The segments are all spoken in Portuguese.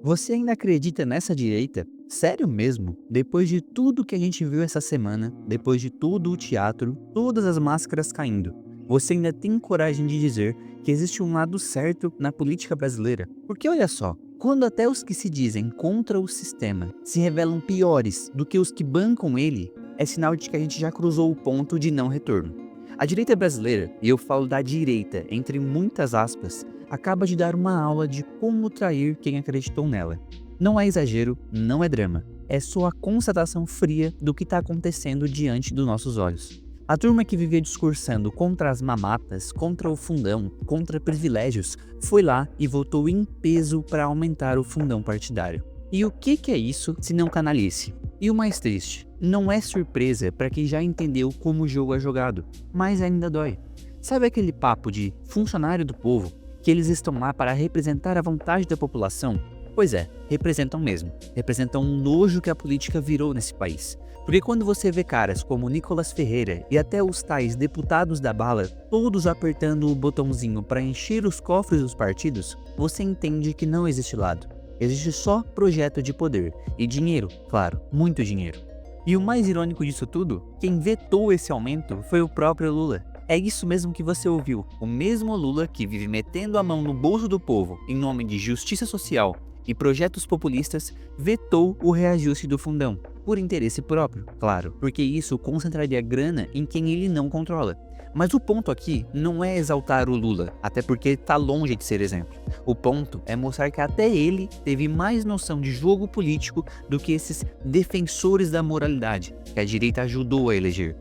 Você ainda acredita nessa direita? Sério mesmo? Depois de tudo que a gente viu essa semana, depois de todo o teatro, todas as máscaras caindo, você ainda tem coragem de dizer que existe um lado certo na política brasileira? Porque olha só, quando até os que se dizem contra o sistema se revelam piores do que os que bancam ele, é sinal de que a gente já cruzou o ponto de não retorno. A direita brasileira, e eu falo da direita entre muitas aspas, acaba de dar uma aula de como trair quem acreditou nela. Não é exagero, não é drama, é só a constatação fria do que está acontecendo diante dos nossos olhos. A turma que vivia discursando contra as mamatas, contra o fundão, contra privilégios, foi lá e votou em peso para aumentar o fundão partidário. E o que é isso se não canalice? E o mais triste, não é surpresa para quem já entendeu como o jogo é jogado, mas ainda dói. Sabe aquele papo de funcionário do povo, que eles estão lá para representar a vontade da população? Pois é, representam mesmo. Representam um nojo que a política virou nesse país. Porque quando você vê caras como Nicolas Ferreira e até os tais deputados da bala, todos apertando o botãozinho para encher os cofres dos partidos, você entende que não existe lado. Existe só projeto de poder. E dinheiro, claro, muito dinheiro. E o mais irônico disso tudo, quem vetou esse aumento foi o próprio Lula. É isso mesmo que você ouviu, o mesmo Lula que vive metendo a mão no bolso do povo em nome de justiça social e projetos populistas, vetou o reajuste do fundão, por interesse próprio, claro, porque isso concentraria grana em quem ele não controla. Mas o ponto aqui não é exaltar o Lula, até porque está longe de ser exemplo. O ponto é mostrar que até ele teve mais noção de jogo político do que esses defensores da moralidade que a direita ajudou a eleger.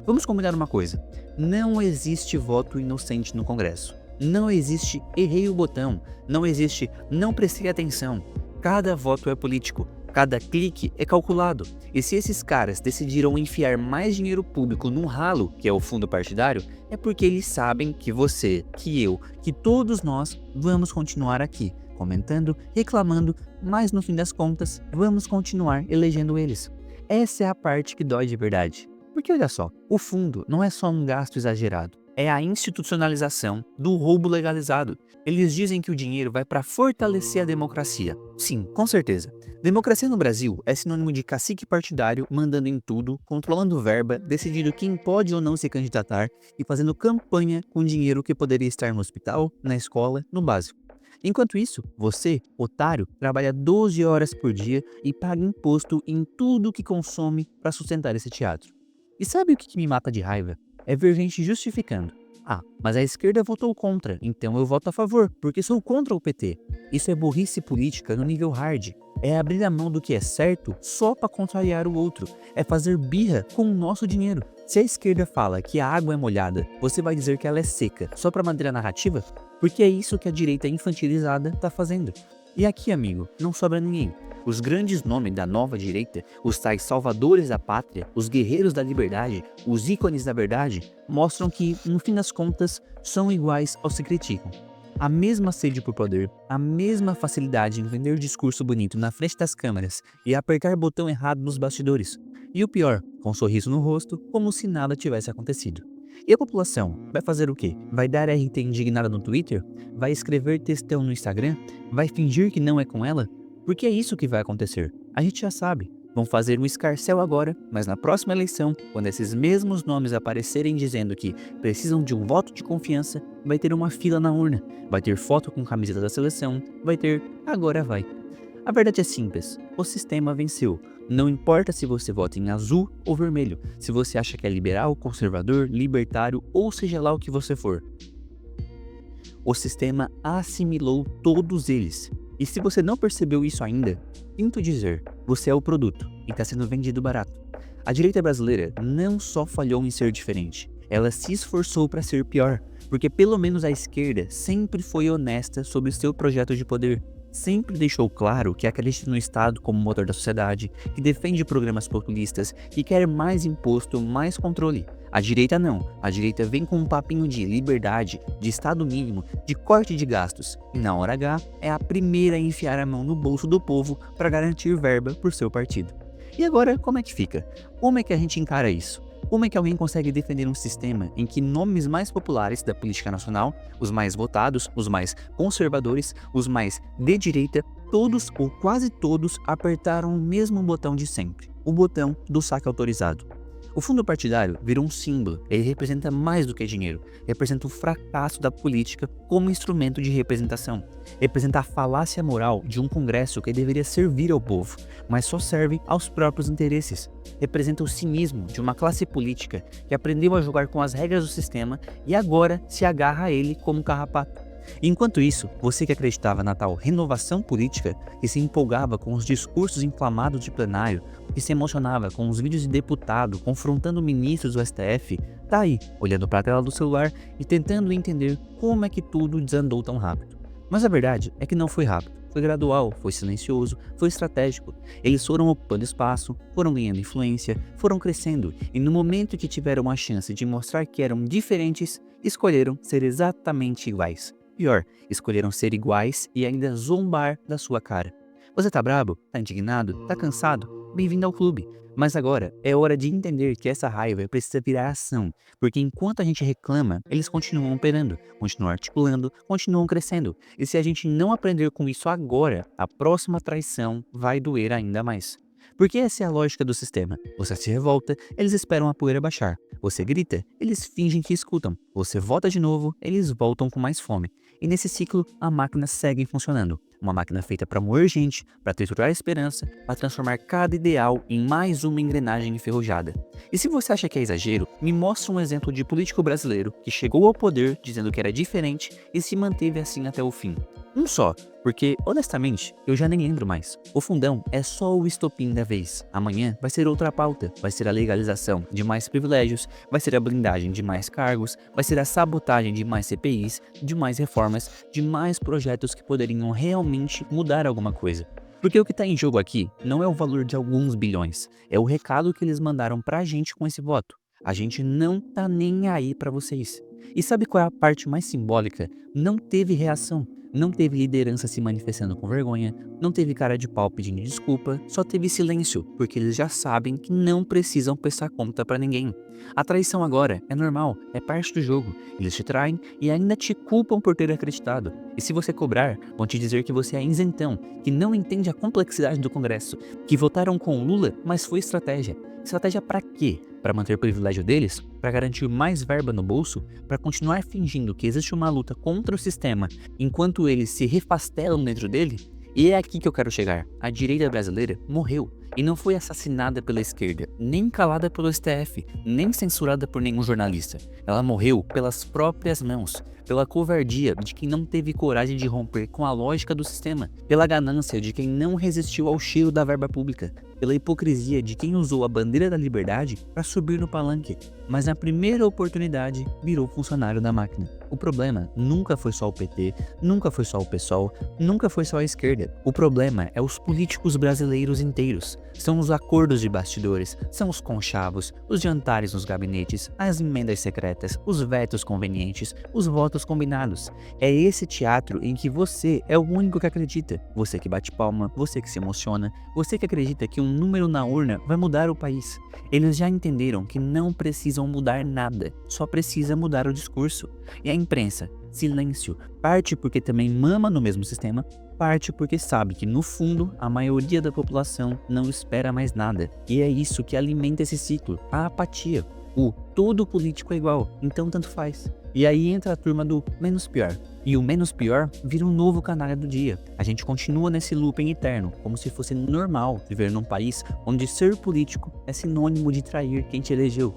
Vamos combinar uma coisa, não existe voto inocente no Congresso. Não existe errei o botão, não existe não prestei atenção. Cada voto é político, cada clique é calculado. E se esses caras decidiram enfiar mais dinheiro público num ralo, que é o fundo partidário, é porque eles sabem que você, que eu, que todos nós vamos continuar aqui, comentando, reclamando, mas no fim das contas, vamos continuar elegendo eles. Essa é a parte que dói de verdade. Porque olha só, o fundo não é só um gasto exagerado, é a institucionalização do roubo legalizado. Eles dizem que o dinheiro vai para fortalecer a democracia. Sim, com certeza. Democracia no Brasil é sinônimo de cacique partidário mandando em tudo, controlando verba, decidindo quem pode ou não se candidatar e fazendo campanha com dinheiro que poderia estar no hospital, na escola, no básico. Enquanto isso, você, otário, trabalha 12 horas por dia e paga imposto em tudo que consome para sustentar esse teatro. E sabe o que me mata de raiva? É ver gente justificando. Ah, mas a esquerda votou contra, então eu voto a favor, porque sou contra o PT. Isso é burrice política no nível hard. É abrir a mão do que é certo só para contrariar o outro. É fazer birra com o nosso dinheiro. Se a esquerda fala que a água é molhada, você vai dizer que ela é seca só para manter a narrativa? Porque é isso que a direita infantilizada tá fazendo. E aqui, amigo, não sobra ninguém. Os grandes nomes da nova direita, os tais salvadores da pátria, os guerreiros da liberdade, os ícones da verdade, mostram que, no fim das contas, são iguais aos que criticam. A mesma sede por poder, a mesma facilidade em vender discurso bonito na frente das câmeras e apertar botão errado nos bastidores. E o pior, com um sorriso no rosto, como se nada tivesse acontecido. E a população vai fazer o quê? Vai dar RT indignada no Twitter? Vai escrever textão no Instagram? Vai fingir que não é com ela? Porque é isso que vai acontecer. A gente já sabe. Vão fazer um escarcéu agora, mas na próxima eleição, quando esses mesmos nomes aparecerem dizendo que precisam de um voto de confiança, vai ter uma fila na urna, vai ter foto com camiseta da seleção, vai ter agora vai. A verdade é simples, o sistema venceu. Não importa se você vota em azul ou vermelho, se você acha que é liberal, conservador, libertário ou seja lá o que você for. O sistema assimilou todos eles. E se você não percebeu isso ainda, sinto dizer, você é o produto e está sendo vendido barato. A direita brasileira não só falhou em ser diferente, ela se esforçou para ser pior, porque pelo menos a esquerda sempre foi honesta sobre seu projeto de poder. Sempre deixou claro que acredita no Estado como motor da sociedade, que defende programas populistas, que quer mais imposto, mais controle. A direita não, a direita vem com um papinho de liberdade, de Estado mínimo, de corte de gastos, e na hora H é a primeira a enfiar a mão no bolso do povo para garantir verba por seu partido. E agora, como é que fica? Como é que a gente encara isso? Como é que alguém consegue defender um sistema em que nomes mais populares da política nacional, os mais votados, os mais conservadores, os mais de direita, todos ou quase todos apertaram o mesmo botão de sempre, o botão do saque autorizado. O fundo partidário virou um símbolo, ele representa mais do que dinheiro, representa o fracasso da política como instrumento de representação, representa a falácia moral de um congresso que deveria servir ao povo, mas só serve aos próprios interesses, representa o cinismo de uma classe política que aprendeu a jogar com as regras do sistema e agora se agarra a ele como carrapato. Enquanto isso, você que acreditava na tal renovação política, que se empolgava com os discursos inflamados de plenário, que se emocionava com os vídeos de deputado confrontando ministros do STF, tá aí, olhando para a tela do celular e tentando entender como é que tudo desandou tão rápido. Mas a verdade é que não foi rápido, foi gradual, foi silencioso, foi estratégico. Eles foram ocupando espaço, foram ganhando influência, foram crescendo e no momento que tiveram a chance de mostrar que eram diferentes, escolheram ser exatamente iguais. Pior, escolheram ser iguais e ainda zombar da sua cara. Você tá brabo? Tá indignado? Tá cansado? Bem-vindo ao clube. Mas agora é hora de entender que essa raiva precisa virar ação, porque enquanto a gente reclama, eles continuam operando, continuam articulando, continuam crescendo. E se a gente não aprender com isso agora, a próxima traição vai doer ainda mais. Porque essa é a lógica do sistema. Você se revolta, eles esperam a poeira baixar. Você grita, eles fingem que escutam. Você vota de novo, eles voltam com mais fome. E nesse ciclo, a máquina segue funcionando. Uma máquina feita para moer gente, para triturar a esperança, para transformar cada ideal em mais uma engrenagem enferrujada. E se você acha que é exagero, me mostra um exemplo de político brasileiro que chegou ao poder dizendo que era diferente e se manteve assim até o fim. Um só, porque, honestamente, eu já nem lembro mais. O fundão é só o estopim da vez. Amanhã vai ser outra pauta, vai ser a legalização de mais privilégios, vai ser a blindagem de mais cargos, vai ser a sabotagem de mais CPIs, de mais reformas, de mais projetos que poderiam realmente mudar alguma coisa. Porque o que está em jogo aqui não é o valor de alguns bilhões, é o recado que eles mandaram pra gente com esse voto. A gente não tá nem aí pra vocês. E sabe qual é a parte mais simbólica? Não teve reação. Não teve liderança se manifestando com vergonha, não teve cara de pau pedindo desculpa, só teve silêncio, porque eles já sabem que não precisam prestar conta pra ninguém. A traição agora é normal, é parte do jogo. Eles te traem e ainda te culpam por ter acreditado. E se você cobrar, vão te dizer que você é isentão, que não entende a complexidade do Congresso, que votaram com o Lula, mas foi estratégia. Estratégia pra quê? Para manter o privilégio deles? Para garantir mais verba no bolso? Para continuar fingindo que existe uma luta contra o sistema enquanto eles se refastelam dentro dele? E é aqui que eu quero chegar. A direita brasileira morreu e não foi assassinada pela esquerda, nem calada pelo STF, nem censurada por nenhum jornalista. Ela morreu pelas próprias mãos, pela covardia de quem não teve coragem de romper com a lógica do sistema, pela ganância de quem não resistiu ao cheiro da verba pública, pela hipocrisia de quem usou a bandeira da liberdade para subir no palanque, mas na primeira oportunidade virou funcionário da máquina. O problema nunca foi só o PT, nunca foi só o PSOL, nunca foi só a esquerda. O problema é os políticos brasileiros inteiros. São os acordos de bastidores, são os conchavos, os jantares nos gabinetes, as emendas secretas, os vetos convenientes, os votos combinados. É esse teatro em que você é o único que acredita. Você que bate palma, você que se emociona, você que acredita que um número na urna vai mudar o país. Eles já entenderam que não precisam mudar nada, só precisa mudar o discurso. E a imprensa, silêncio, parte porque também mama no mesmo sistema, parte porque sabe que no fundo a maioria da população não espera mais nada. E é isso que alimenta esse ciclo, a apatia. O todo político é igual, então tanto faz. E aí entra a turma do menos pior. E o menos pior vira um novo canalha do dia. A gente continua nesse looping eterno, como se fosse normal viver num país onde ser político é sinônimo de trair quem te elegeu.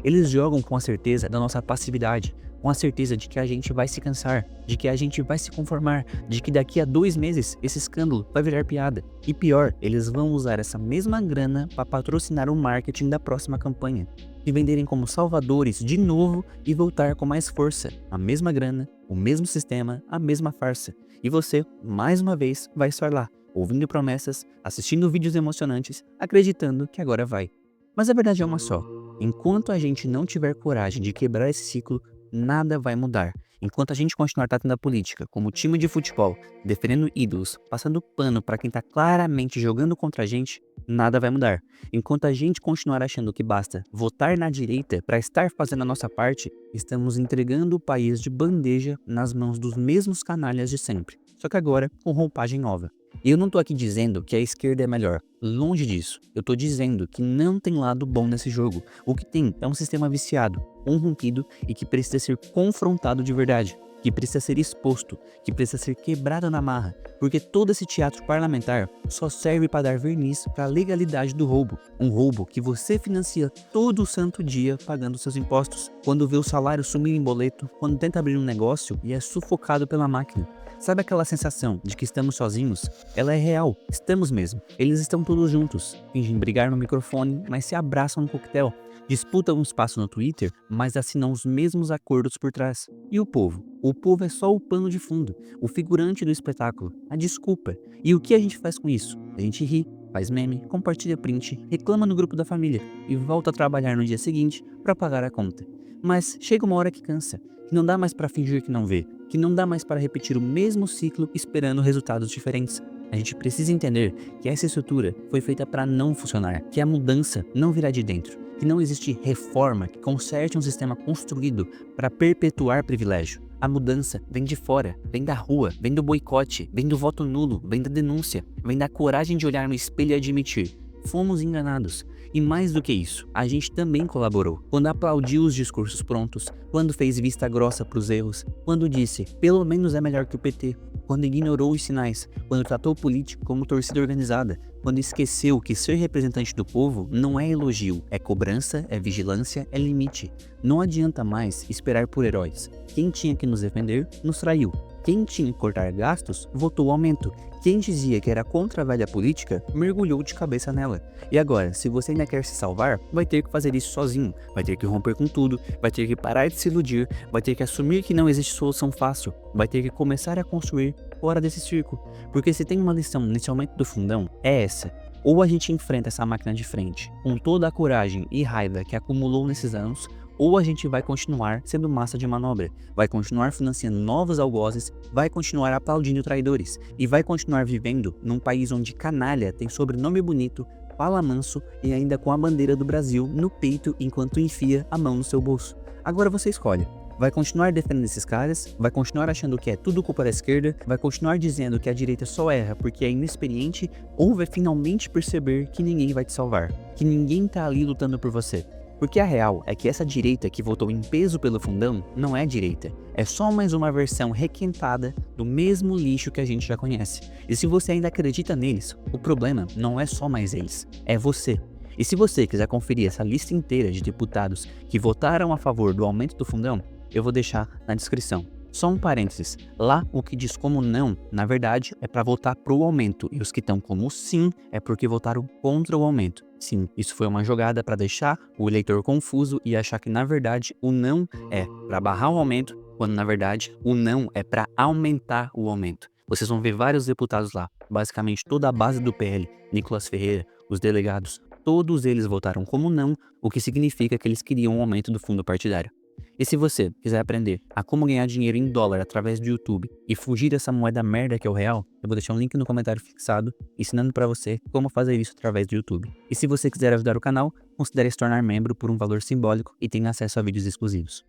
Eles jogam com a certeza da nossa passividade, com a certeza de que a gente vai se cansar, de que a gente vai se conformar, de que daqui a 2 meses esse escândalo vai virar piada. E pior, eles vão usar essa mesma grana para patrocinar o marketing da próxima campanha, e venderem como salvadores de novo e voltar com mais força. A mesma grana, o mesmo sistema, a mesma farsa. E você, mais uma vez, vai estar lá, ouvindo promessas, assistindo vídeos emocionantes, acreditando que agora vai. Mas a verdade é uma só. Enquanto a gente não tiver coragem de quebrar esse ciclo, nada vai mudar. Enquanto a gente continuar tratando a política como time de futebol, defendendo ídolos, passando pano para quem tá claramente jogando contra a gente, nada vai mudar. Enquanto a gente continuar achando que basta votar na direita para estar fazendo a nossa parte, estamos entregando o país de bandeja nas mãos dos mesmos canalhas de sempre. Só que agora com roupagem nova. E eu não tô aqui dizendo que a esquerda é melhor, longe disso. Eu tô dizendo que não tem lado bom nesse jogo. O que tem é um sistema viciado, corrompido e que precisa ser confrontado de verdade, que precisa ser exposto, que precisa ser quebrado na marra, porque todo esse teatro parlamentar só serve para dar verniz para a legalidade do roubo. Um roubo que você financia todo santo dia pagando seus impostos, quando vê o salário sumir em boleto, quando tenta abrir um negócio e é sufocado pela máquina. Sabe aquela sensação de que estamos sozinhos? Ela é real, estamos mesmo. Eles estão todos juntos, fingem brigar no microfone, mas se abraçam no coquetel. Disputam um espaço no Twitter, mas assinam os mesmos acordos por trás. E o povo? O povo é só o pano de fundo, o figurante do espetáculo, a desculpa. E o que a gente faz com isso? A gente ri, faz meme, compartilha print, reclama no grupo da família e volta a trabalhar no dia seguinte para pagar a conta. Mas chega uma hora que cansa, que não dá mais para fingir que não vê, que não dá mais para repetir o mesmo ciclo esperando resultados diferentes. A gente precisa entender que essa estrutura foi feita para não funcionar, que a mudança não virá de dentro, que não existe reforma que conserte um sistema construído para perpetuar privilégio. A mudança vem de fora, vem da rua, vem do boicote, vem do voto nulo, vem da denúncia, vem da coragem de olhar no espelho e admitir: fomos enganados. E mais do que isso, a gente também colaborou. Quando aplaudiu os discursos prontos, quando fez vista grossa para os erros, quando disse, pelo menos é melhor que o PT, quando ignorou os sinais, quando tratou o político como torcida organizada, quando esqueceu que ser representante do povo não é elogio, é cobrança, é vigilância, é limite. Não adianta mais esperar por heróis. Quem tinha que nos defender, nos traiu. Quem tinha que cortar gastos, votou o aumento. Quem dizia que era contra a velha política, mergulhou de cabeça nela. E agora, se você ainda quer se salvar, vai ter que fazer isso sozinho. Vai ter que romper com tudo, vai ter que parar de se iludir, vai ter que assumir que não existe solução fácil, vai ter que começar a construir fora desse círculo. Porque se tem uma lição nesse aumento do fundão, é essa. Ou a gente enfrenta essa máquina de frente, com toda a coragem e raiva que acumulou nesses anos, ou a gente vai continuar sendo massa de manobra, vai continuar financiando novos algozes, vai continuar aplaudindo traidores e vai continuar vivendo num país onde canalha tem sobrenome bonito, fala manso e ainda com a bandeira do Brasil no peito enquanto enfia a mão no seu bolso. Agora você escolhe. Vai continuar defendendo esses caras, vai continuar achando que é tudo culpa da esquerda, vai continuar dizendo que a direita só erra porque é inexperiente, ou vai finalmente perceber que ninguém vai te salvar, que ninguém tá ali lutando por você. Porque a real é que essa direita que votou em peso pelo fundão não é direita, é só mais uma versão requentada do mesmo lixo que a gente já conhece. E se você ainda acredita neles, o problema não é só mais eles, é você. E se você quiser conferir essa lista inteira de deputados que votaram a favor do aumento do fundão, eu vou deixar na descrição. Só um parênteses, lá o que diz como não, na verdade, é para votar pro aumento, e os que estão como sim é porque votaram contra o aumento. Sim, isso foi uma jogada para deixar o eleitor confuso e achar que na verdade o não é para barrar o aumento, quando na verdade o não é para aumentar o aumento. Vocês vão ver vários deputados lá, basicamente toda a base do PL, Nicolas Ferreira, os delegados, todos eles votaram como não, o que significa que eles queriam um aumento do fundo partidário. E se você quiser aprender a como ganhar dinheiro em dólar através do YouTube e fugir dessa moeda merda que é o real, eu vou deixar um link no comentário fixado ensinando pra você como fazer isso através do YouTube. E se você quiser ajudar o canal, considere se tornar membro por um valor simbólico e tenha acesso a vídeos exclusivos.